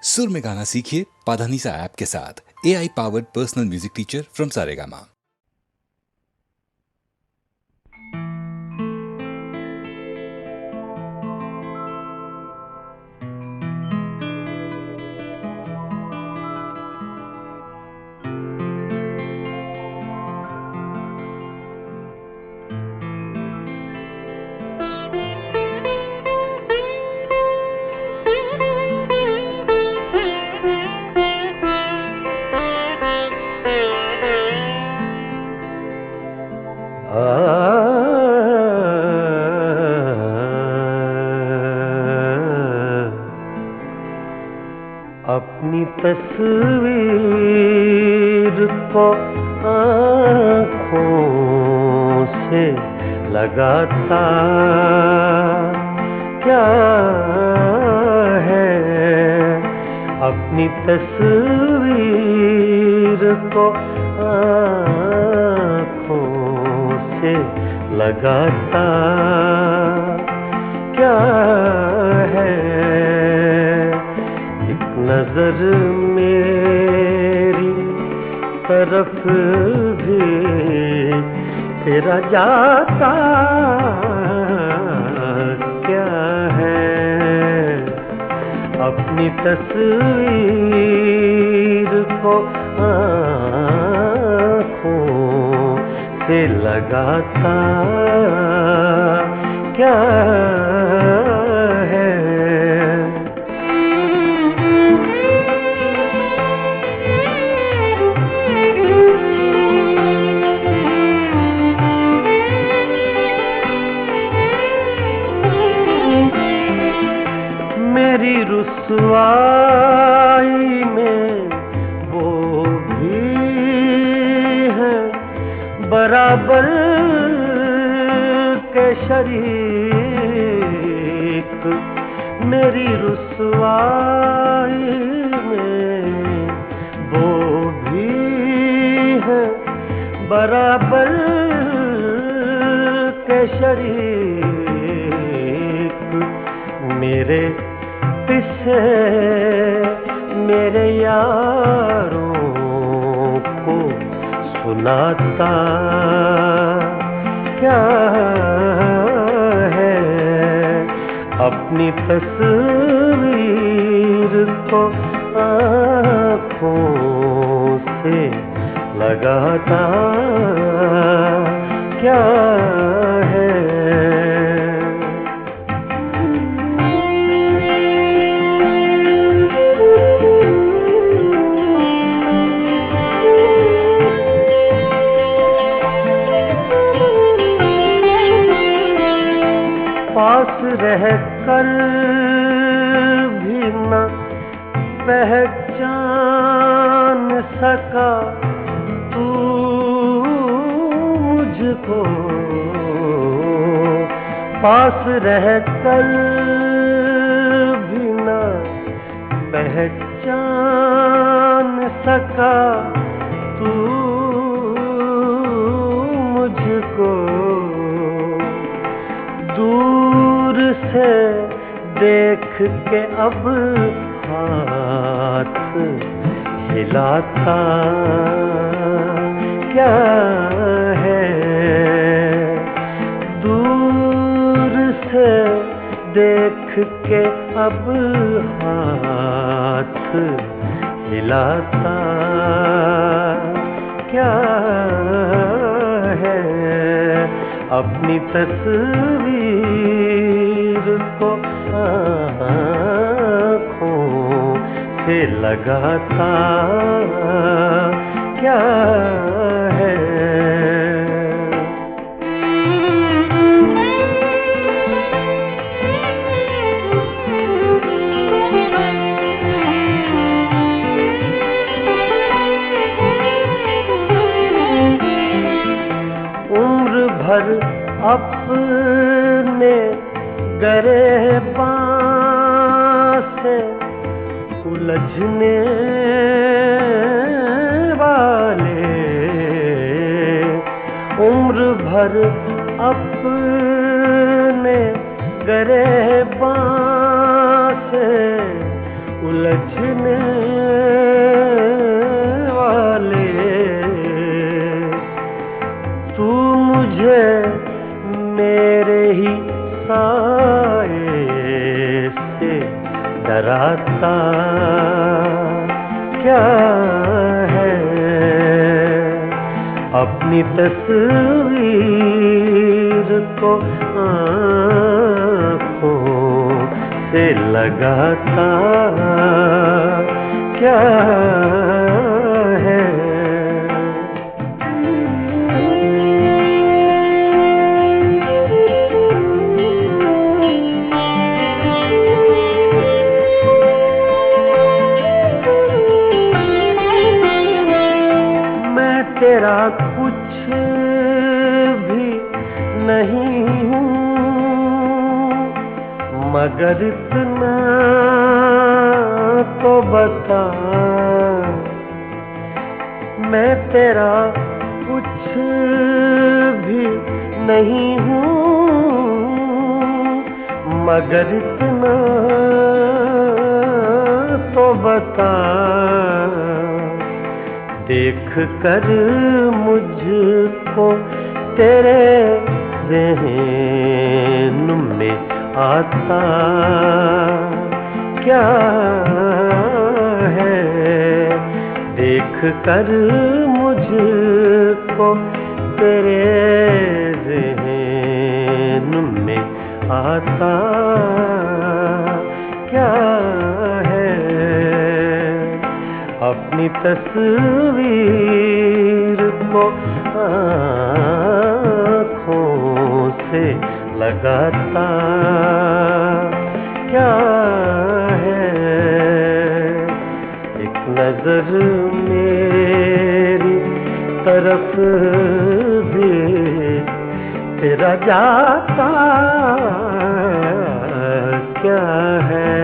सुर में गाना सीखिए पाधानीसा ऐप के साथ। AI powered personal music teacher from Saregama. अपनी तस्वीर को आँखों से लगाता क्या है। अपनी तस्वीर को आँखों से लगाता क्या है। नजर मेरी तरफ भी तेरा जाता क्या है। अपनी तस्वीर को आँखों से लगाता क्या है। मेरी रुसवाई में वो भी है बराबर के शरीक। मेरी रुसवाई में वो भी है बराबर के शरीक। मेरे किस्से मेरे यारों को सुनाता क्या है। अपनी तस्वीर को आँखों से लगाता क्या है। पास रह कर भी न पहचान सका तू मुझको। पास रह कर भी न पहचान सका तू मुझको। दूर से देख के अब हाथ हिलाता क्या है। दूर से देख के अब हाथ हिलाता क्या है। अपनी तस्वीर को आँखों से लगाता क्या है। उम्र भर अपने गिरेबान से उलझने वाले। उम्र भर अपने गिरेबान से उलझने समझने वाले, तू मुझे मेरे ही साए से डराता क्या है? अपनी तस्वीर को आँखों से लगाता क्या है? मैं तेरा कुछ भी नहीं हूँ, मगर इतना तो बता, मैं तेरा कुछ भी नहीं हूँ, मगर इतना तो बता। देख कर मुझको तेरे ज़हन में आता क्या है? देख कर मुझको तेरे ज़हन में आता क्या है? अपनी तस्वीर को आँखों से लगाता क्या है? एक नजर मेरी तरफ भी तेरा जाता क्या है?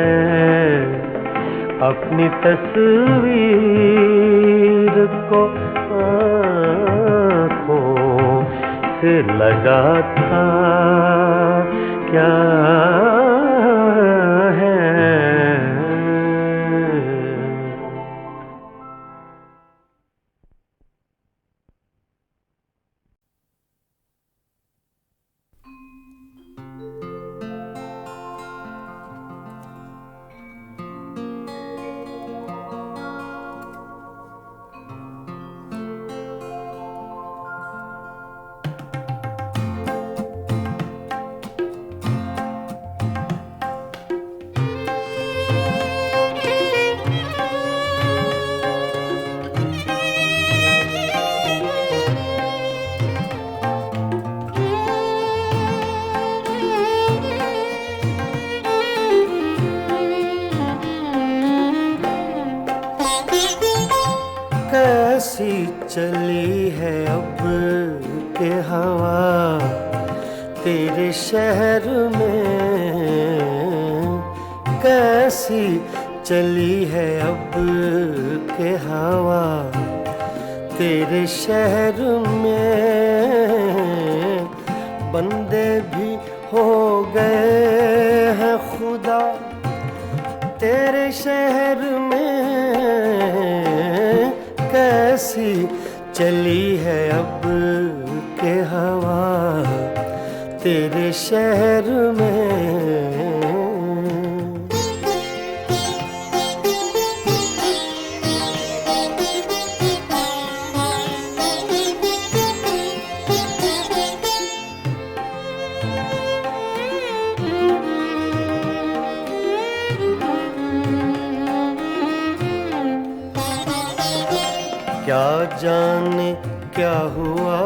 अपनी तस्वीर को आँखों से लगाता क्या है? कैसी चली है अब के हवा तेरे शहर में, कैसी चली है अब के हवा तेरे शहर में। बंदे भी हो गए हैं खुदा तेरे शहर में, कैसी चली है अब के हवा तेरे शहर में। क्या जाने क्या हुआ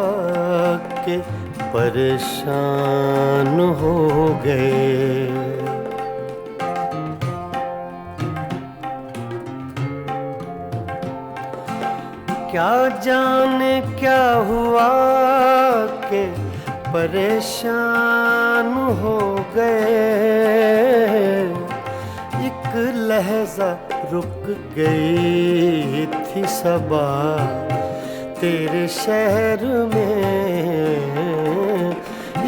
कि परेशान हो गए, क्या जाने क्या हुआ कि परेशान हो गए। एक लहजा रुक गई थी सबा तेरे शहर में,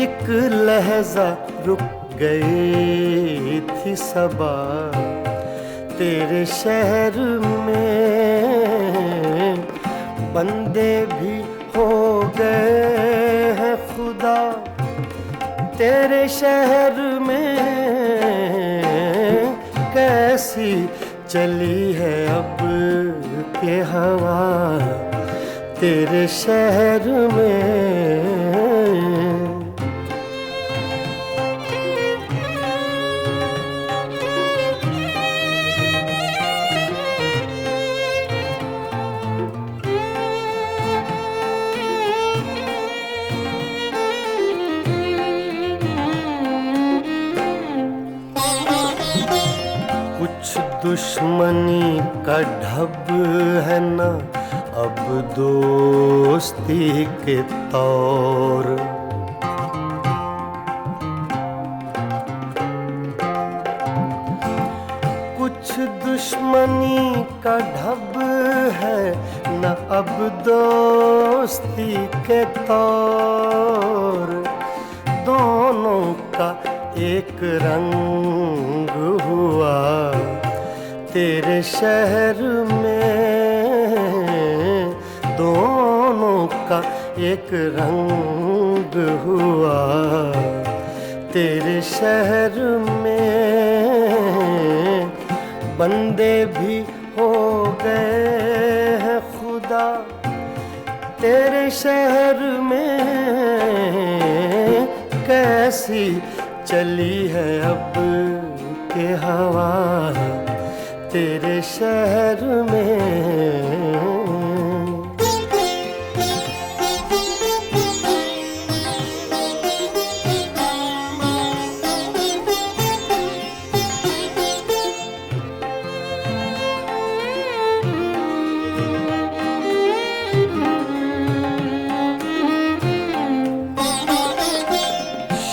एक लहजा रुक गई थी सबा तेरे शहर में बंदे भी हो गए हैं खुदा, तेरे शहर में कैसी चली है अब के हवा, तेरे शहर में। कुछ दुश्मनी का ढब है ना अब दोस्ती के तौर, कुछ दुश्मनी का ढब है न अब दोस्ती के तौर, दोनों का एक रंग हुआ तेरे शहर में, दोनों का एक रंग हुआ तेरे शहर में। बंदे भी हो गए हैं खुदा तेरे शहर में, कैसी चली है अब के हवा, तेरे शहर में।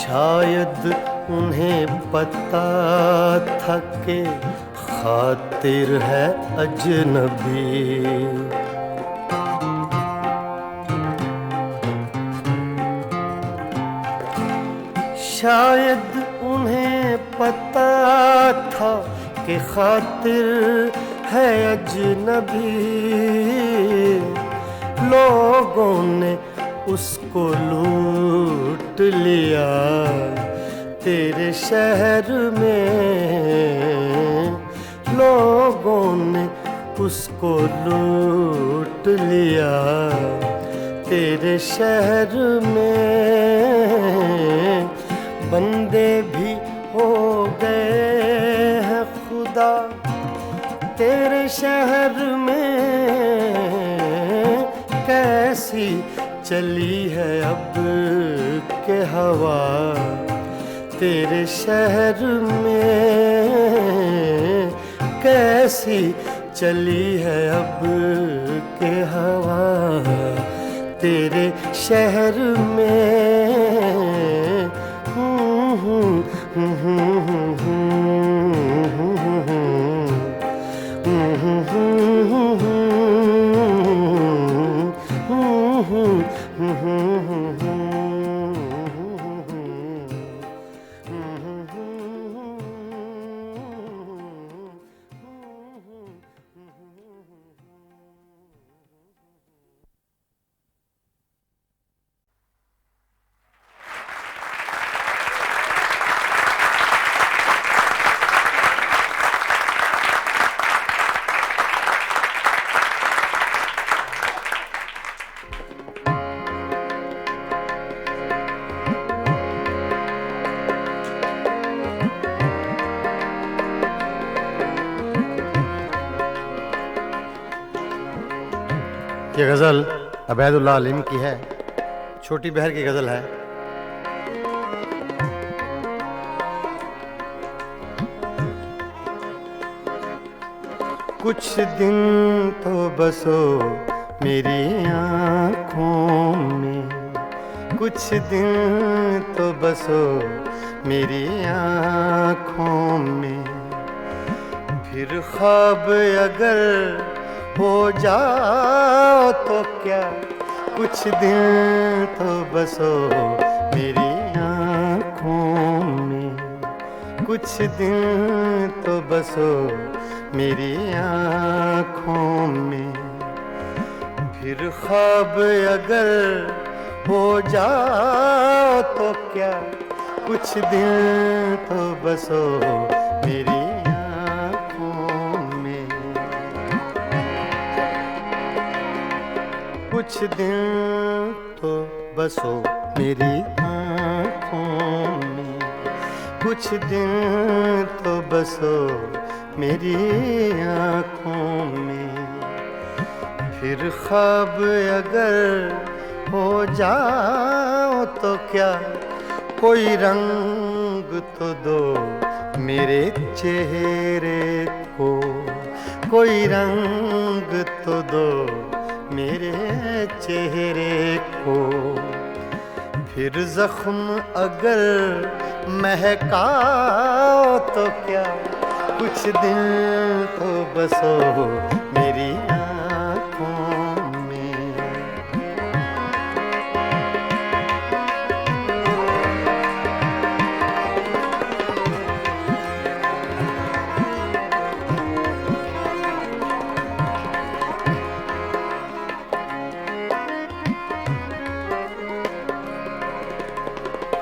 शायद उन्हें पता था कि खातिर है अजनबी, शायद उन्हें पता था कि खातिर है अजनबी, लोगों ने उसको लूट लिया तेरे शहर में, लोगों ने उसको लूट लिया तेरे शहर में। बंदे भी हो गए हैं खुदा तेरे शहर में, कैसी चली है अब के हवा, तेरे शहर में कैसी चली है अब के हवा, तेरे शहर में। ये गज़ल अबैदुल्लाह अलीम की है, छोटी बहर की गज़ल है। कुछ दिन तो बसो मेरी आँखों में, कुछ दिन तो बसो मेरी आँखों में, फिर ख्वाब अगर हो जाओ तो क्या, कुछ दिन तो बसो मेरी आँखों में, कुछ दिन तो बसो मेरी आँखों में। फिर ख्वाब अगर हो जाओ तो क्या, कुछ दिन तो बसो मेरी आँखों में। कुछ दिन तो बसो मेरी आँखों में। कुछ दिन तो बसो मेरी आँखों में। फिर ख्वाब अगर हो जाओ तो क्या, कोई रंग तो दो मेरे चेहरे को। कोई रंग तो दो मेरे चेहरे को। फिर जख्म अगर महकाओ तो क्या, कुछ दिन तो बसो मेरी आँखों में।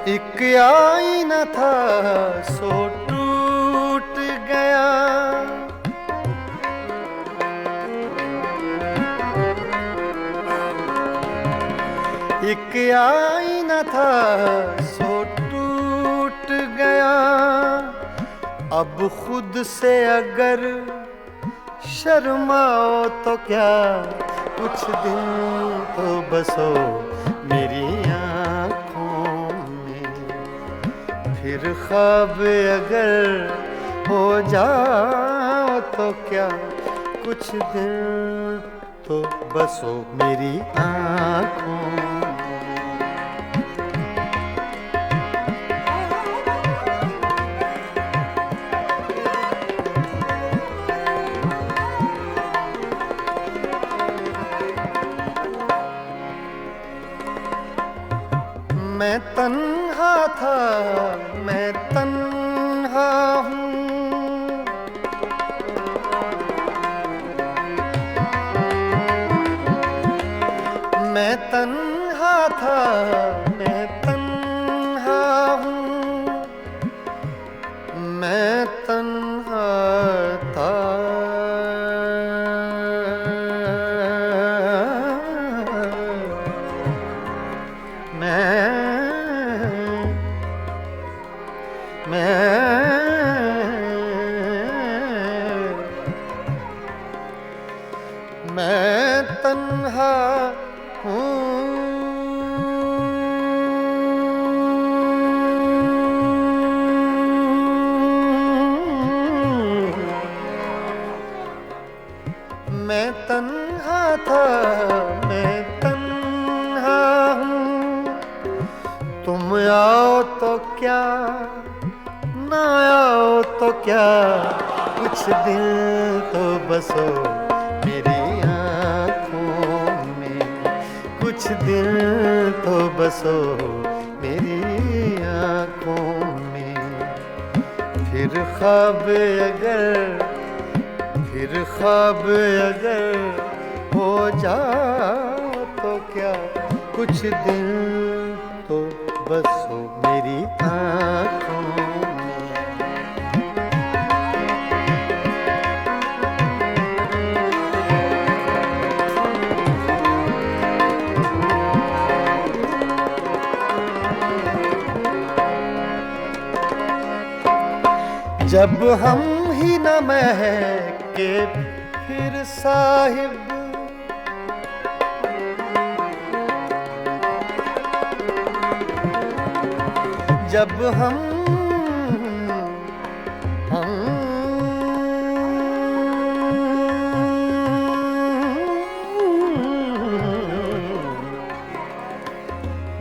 एक आईना था सो टूट गया। एक आईना था सो टूट गया। अब खुद से अगर शर्माओ तो क्या, कुछ दिन तो बसो मेरी आँखों में। फिर ख्वाब अगर हो जाओ तो क्या, कुछ दिन तो बसो मेरी आँखों में। मैं तन्हा था, मैं तन्हा हूँ। मैं तन्हा था, मैं तन्हा हूँ। मैं तन्हा था, मैं तन्हा हूँ। मैं तन्हा था, मैं तन्हा हूँ। तुम आओ तो क्या, ना आओ तो क्या, कुछ दिन तो बसो मेरी आँखों में। कुछ दिन तो बसो मेरी आँखों में। फिर ख्वाब अगर हो जाओ तो क्या, कुछ दिन तो बसो मेरी आँखों में। जब हम ही न महके फिर साहिब, जब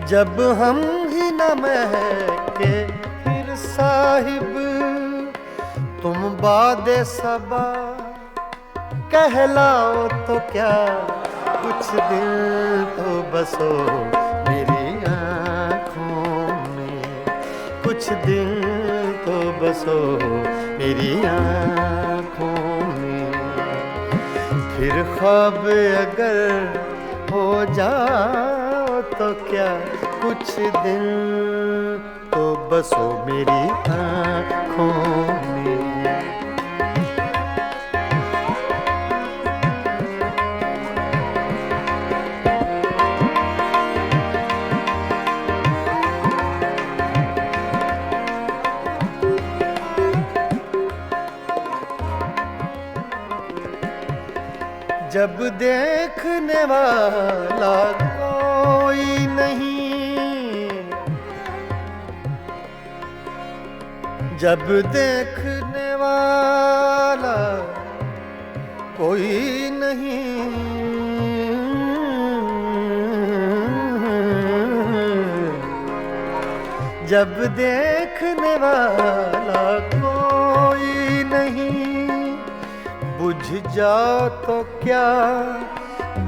जब हम ही न महके फिर साहिब, तुम बादे सबा कहलाओ तो क्या, कुछ दिन तो बसो मेरी आँखों में। कुछ दिन तो बसो मेरी आँखों में। फिर ख्वाब अगर हो जाओ तो क्या कुछ दिन तो बसो मेरी आँखों में। जब देखने वाला कोई नहीं, जब देखने वाला कोई नहीं, जब देखने वाला कोई नहीं, बुझ जाओ तो क्या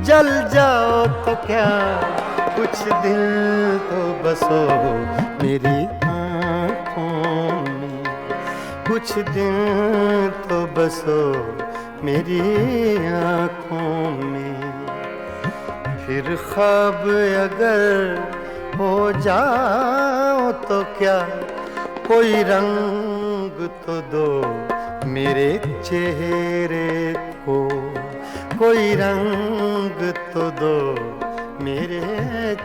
जल जाओ तो क्या कुछ दिन तो बसो मेरी आँखों में। कुछ दिन तो बसो मेरी आँखों में। फिर ख्वाब अगर हो जाओ तो क्या कोई रंग तो दो मेरे चेहरे को, कोई रंग तो दो मेरे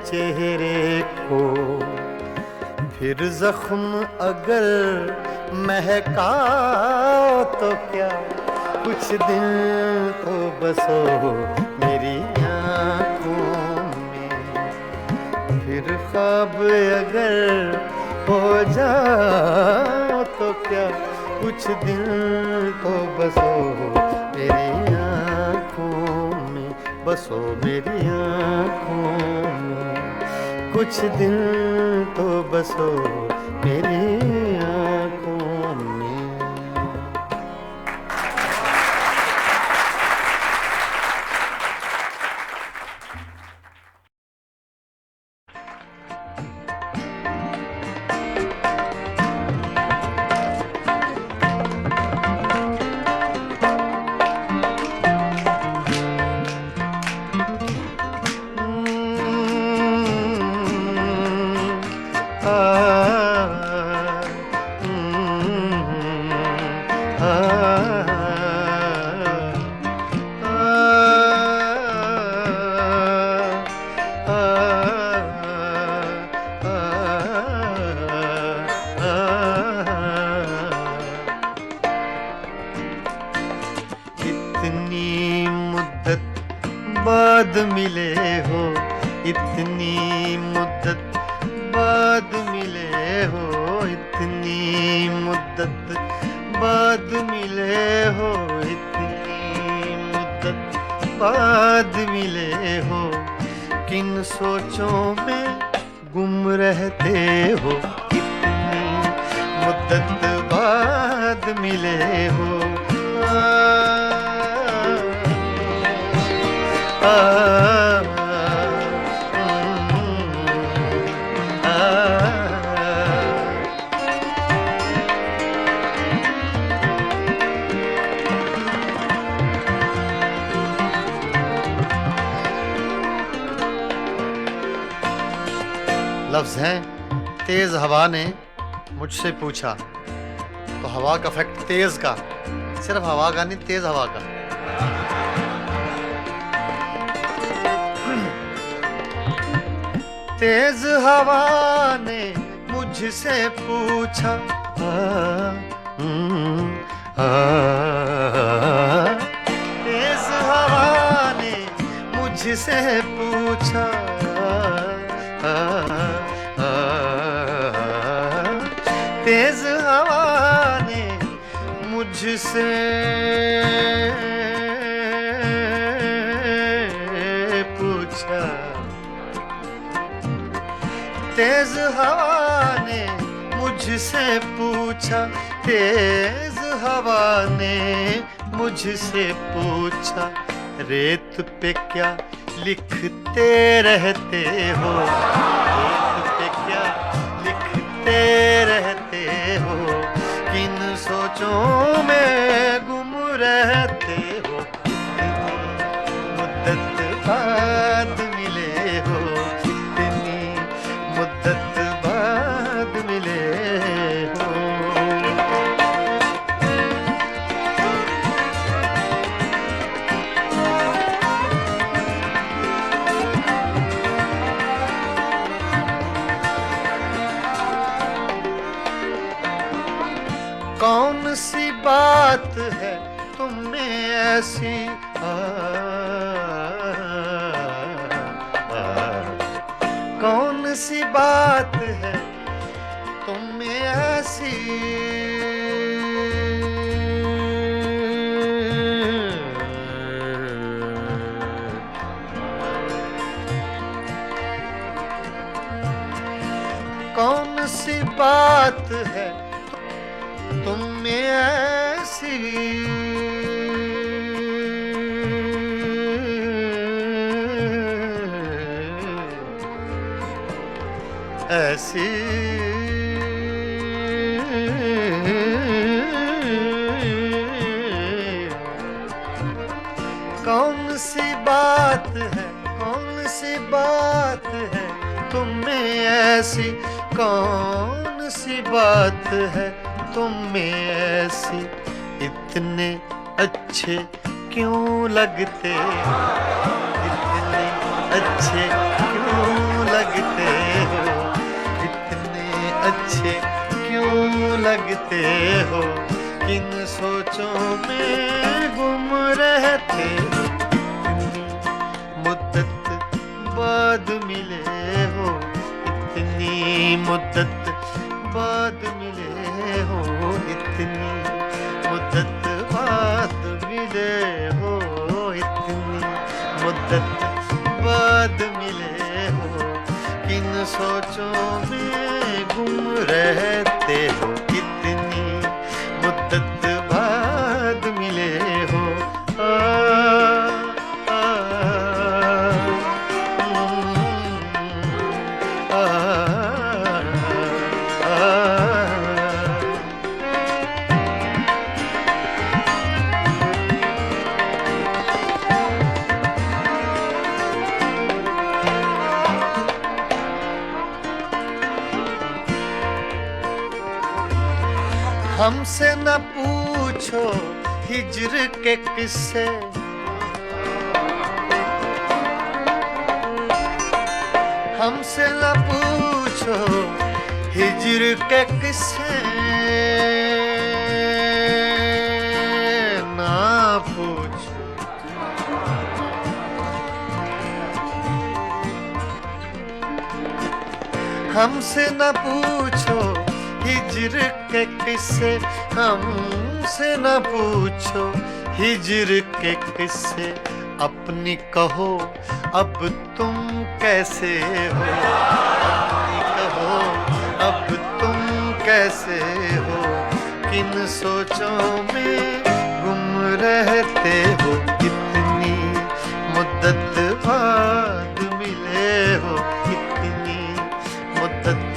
चेहरे को। फिर जख्म अगर महकाओ तो क्या कुछ दिन तो बसो मेरी आँखों में। फिर ख्वाब अगर हो जाओ तो क्या कुछ दिन तो बसो मेरी आँखों में, बसो मेरी आँखों में। कुछ दिन तो बसो मेरी आँखों में। इतनी मुद्दत बाद मिले हो, इतनी मुद्दत बाद मिले हो, इतनी मुद्दत बाद मिले हो, इतनी मुद्दत बाद मिले हो। किन सोचों में गुम रहते हो, इतनी मुद्दत बाद मिले हो। लफ्ज़ हैं तेज हवा ने मुझसे पूछा, तो हवा का फैक्ट तेज का, सिर्फ हवा का नहीं, तेज हवा का। तेज हवा ने मुझसे पूछा, तेज हवा ने मुझसे पूछा, तेज हवा ने मुझसे पूछा, तेज हवा ने मुझसे पूछा, तेज हवा ने मुझसे पूछा, रेत पे क्या लिखते रहते हो, रेत पे क्या लिखते रहते हो, किन सोचों में गुम रहते हो, मुद्दत बाद मिले हो, इतनी मुद्दत बाद मिले हो। कौन सी बात है तुम में ऐसी कौन सी बात है तुम में ऐसी कौन सी बात है तुम में ऐसी ऐसी कौन सी बात है, कौन सी बात है तुम में ऐसी, कौन सी बात है तुम में ऐसी, इतने अच्छे क्यों लगते, इतने अच्छे क्यों लगते हो, इतने अच्छे क्यों लगते हो, किन सोचों में गुम रहते हो, मुद्दत बाद मिले हो, इतनी मुद्दत बाद मिले हो, इतनी मुद्दत बाद मिले हो, इतनी मुद्दत बाद मिले हो, किन सोचों में गुम रहते हो, इतनी मुद्दत बाद मिले हो। हमसे न पूछो हिज्र के किस्से, हमसे न पूछो हिज्र के किस्से, ना पूछो हमसे न पूछो हिज्र के किस्से, हमसे न पूछो हिज्र के किस्से, अपनी कहो अब तुम कैसे हो, अपनी कहो अब तुम कैसे हो, किन सोचों में गुम रहते हो, इतनी मुद्दत बाद मिले हो, इतनी मुद्दत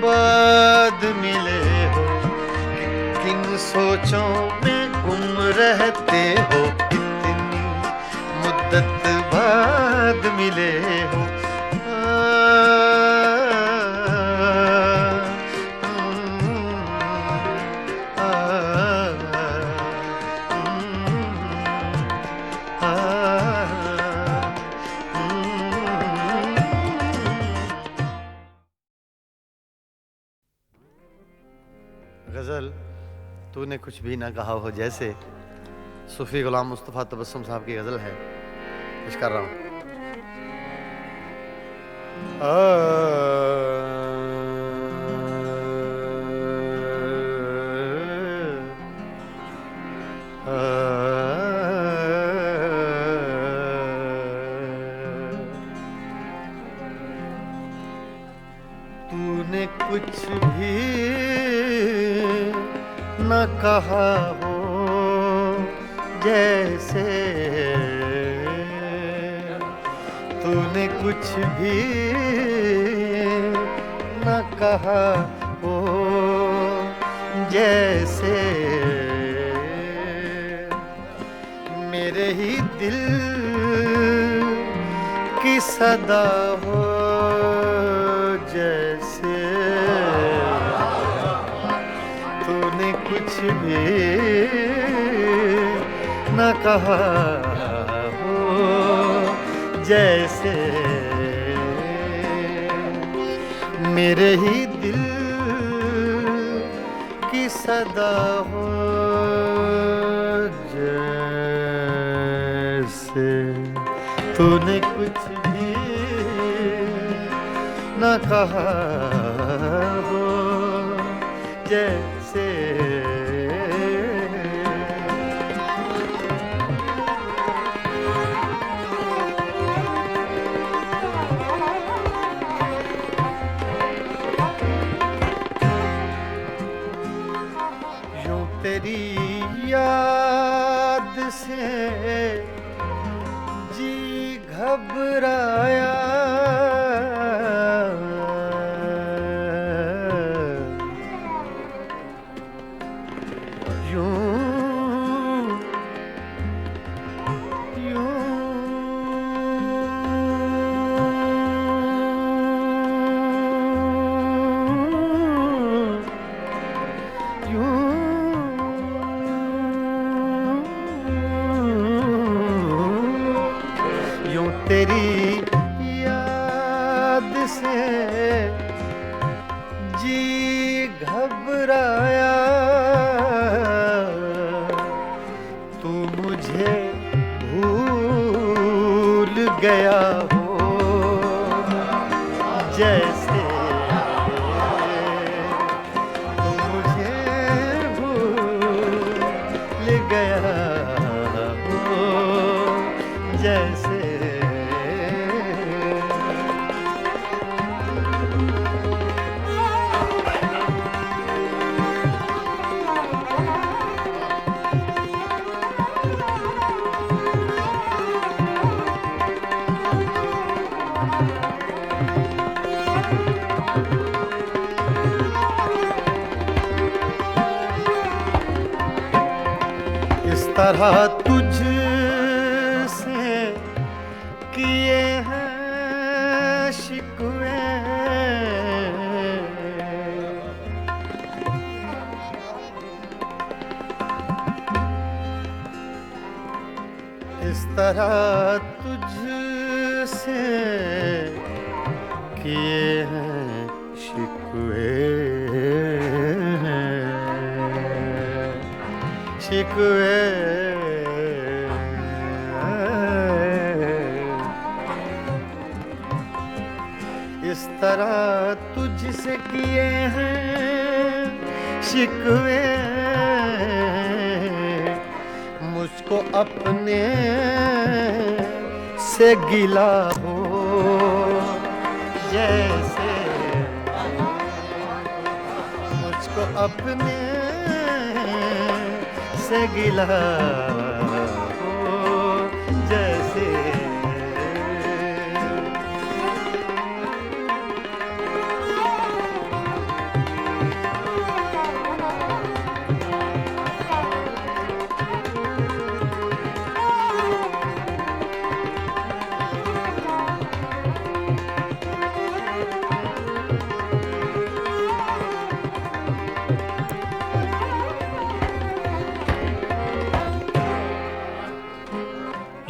बाद मिले हो, किन सोचों में गुम रहते हो, इतनी मुद्दत बाद मिले हो। गज़ल तूने कुछ भी ना कहा हो, जैसे सूफी गुलाम मुस्तफ़ा तबस्सुम साहब की गज़ल है, कुछ कर रहा हूँ। तूने कुछ भी न कहा हो, जैसे तूने कुछ भी न कहा हो, जैसे मेरे ही दिल सदा हो जैसे तूने कुछ भी न कहा हो, जैसे मेरे ही दिल की सदा हो जैसे तूने कुछ भी न कहा हो, जैसे यूं तेरी याद से जी घबराया, यूं तेरी याद से जी घबराया, तू मुझे भूल गया हो, जैसे तू मुझे भूल गया हो, जैसे इस तरह तुझसे किए हैं शिकवे, इस तरह तुझसे किए हैं शिकवे, शिकवे इस तरह तुझसे किए हैं शिकवे, मुझको अपने से गिला हो, जैसे मुझको अपने से गिला हो, जैसे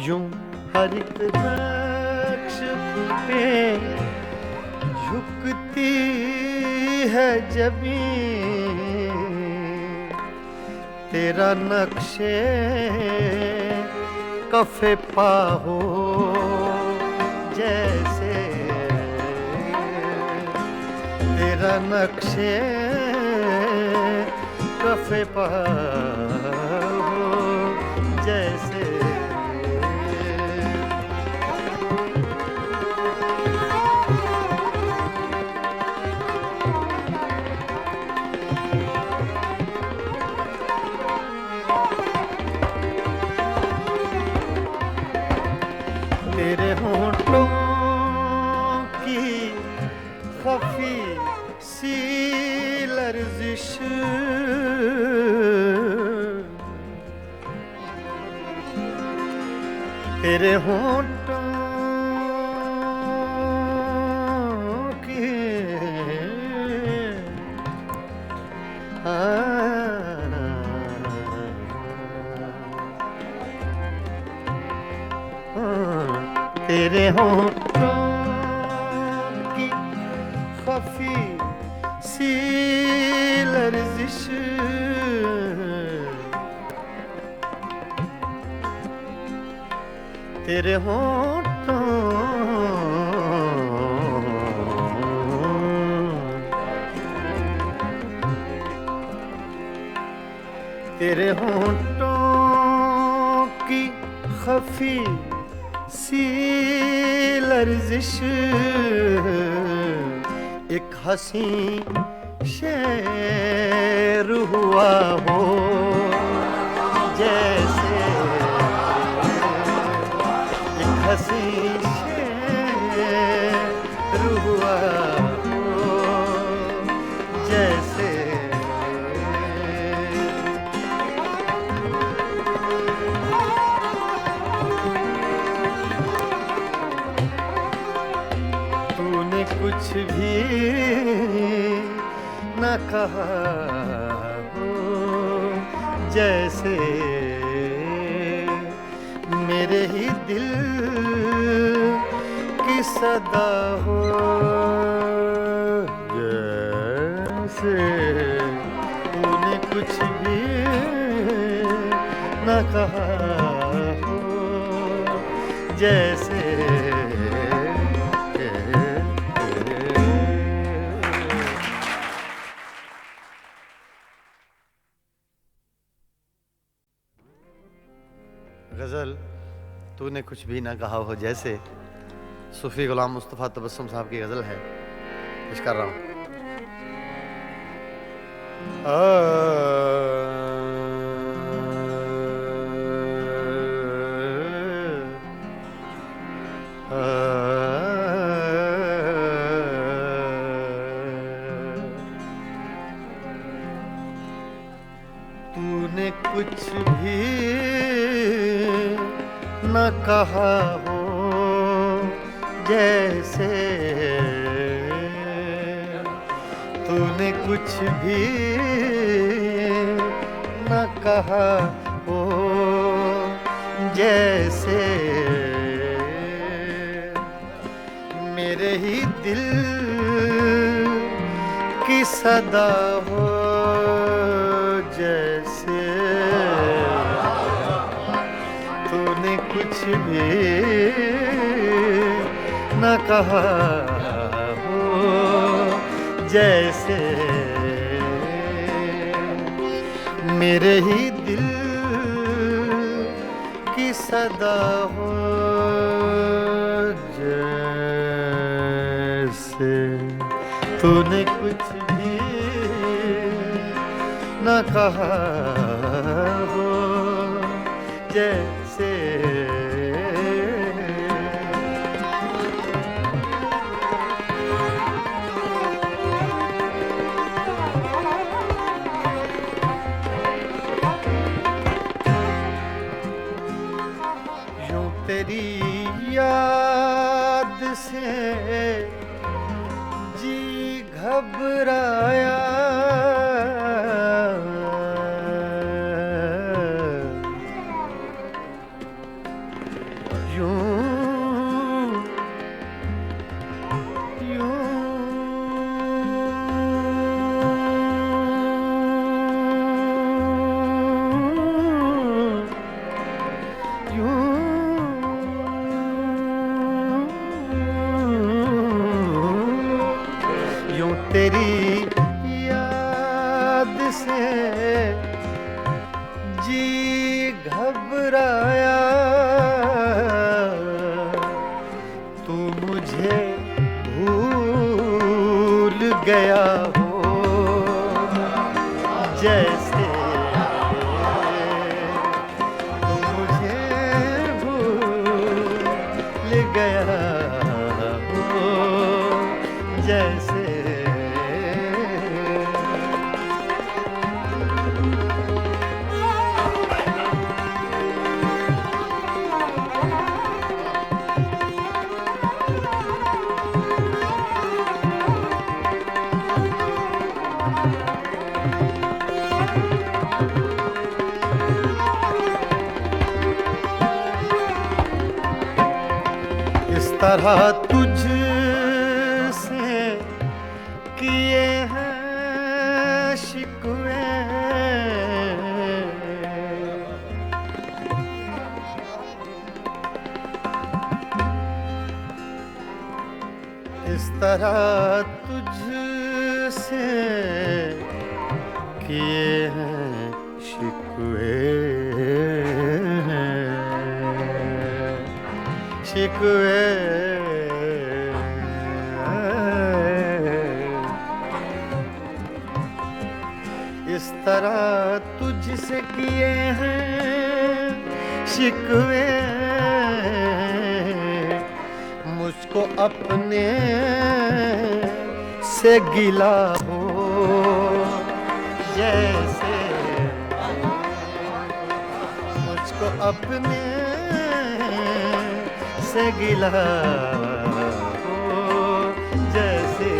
यूं हर एक नक्श पे झुकती है जमीन, तेरा नक्शे कफे पा हो, जैसे तेरा नक्शे कफे पा हो, जैसे तेरे होंठों की खफी सी लर्जिश, तेरे होंठों तेरे होठों की खफी सी लर्जिश, तेरे होठों तेरे होठों की खफी सी लर्जिश, एक हंसी शेर हुआ हो जैसे, एक हंसी शेर हुआ हो जैसे, तूने कुछ भी न कहा हो जैसे, मेरे ही दिल की सदा हो जैसे, तूने कुछ भी न कहा हो जैसे। गज़ल तूने कुछ भी ना कहा हो जैसे, सूफी गुलाम मुस्तफ़ा तबस्सुम साहब की गज़ल है, पेश कर रहा हूँ। तूने कुछ भी न कहा हो जैसे, तूने कुछ भी न कहा हो जैसे, मेरे ही दिल की सदा हो जैसे, तूने कुछ भी न कहा हो जैसे, मेरे ही दिल की सदा हो जैसे, तूने कुछ भी न कहा हो जैसे। यूं तेरी याद से जी घबराया, तेरी याद तरह तुझसे किए हैं शिकवे, इस तरह तुझसे किए हैं शिकवे, शिकवे। इस तरह तुझसे किए हैं शिकवे, मुझको अपने से गिला हो जैसे, मुझको अपने से गिला हो जैसे।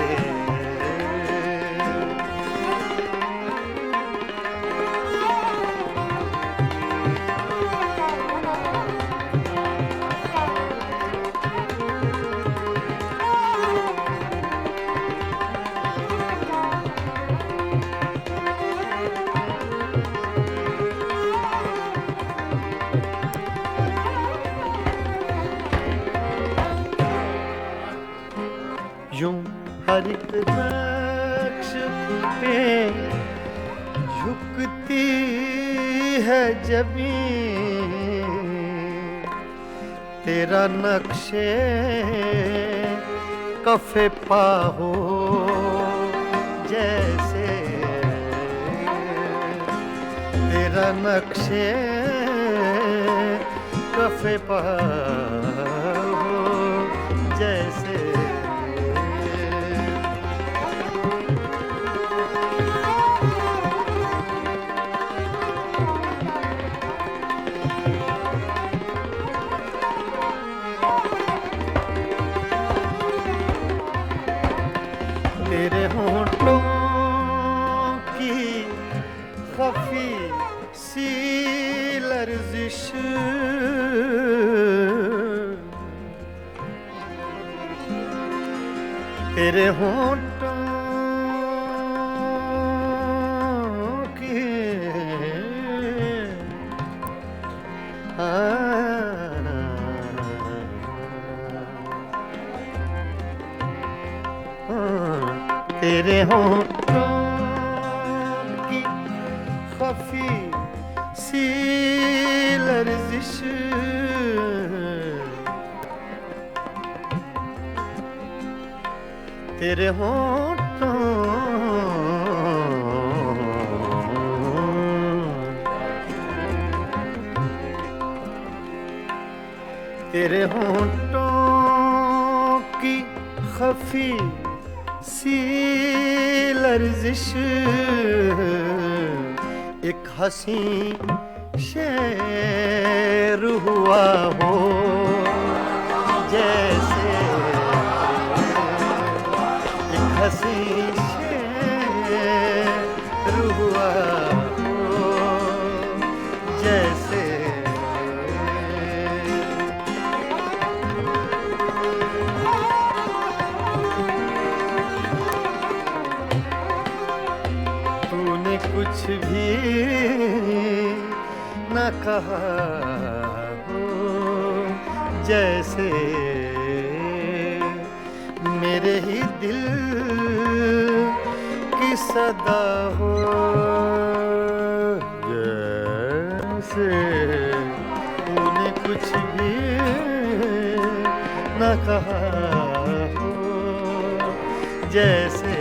यूं हर एक नक्श पे झुकती है ज़मीं, तेरा नक्शे कफ़े पा हो जैसे, तेरा नक्शे कफ़े पा हो जैसे। तेरे होंठों की खफी सी लर्जिश, तेरे होंठों की तेरे होंठों की खफी सी लर्जिश, तेरे होंठों तेरे होंठों की खफी सी लर्जिश, एक हंसी शेर हुआ हो जैसे, एक हंसी शेर हुआ हो जैसे। कुछ भी न कहा हो जैसे, मेरे ही दिल की सदा हो जैसे, तूने कुछ भी न कहा हो जैसे।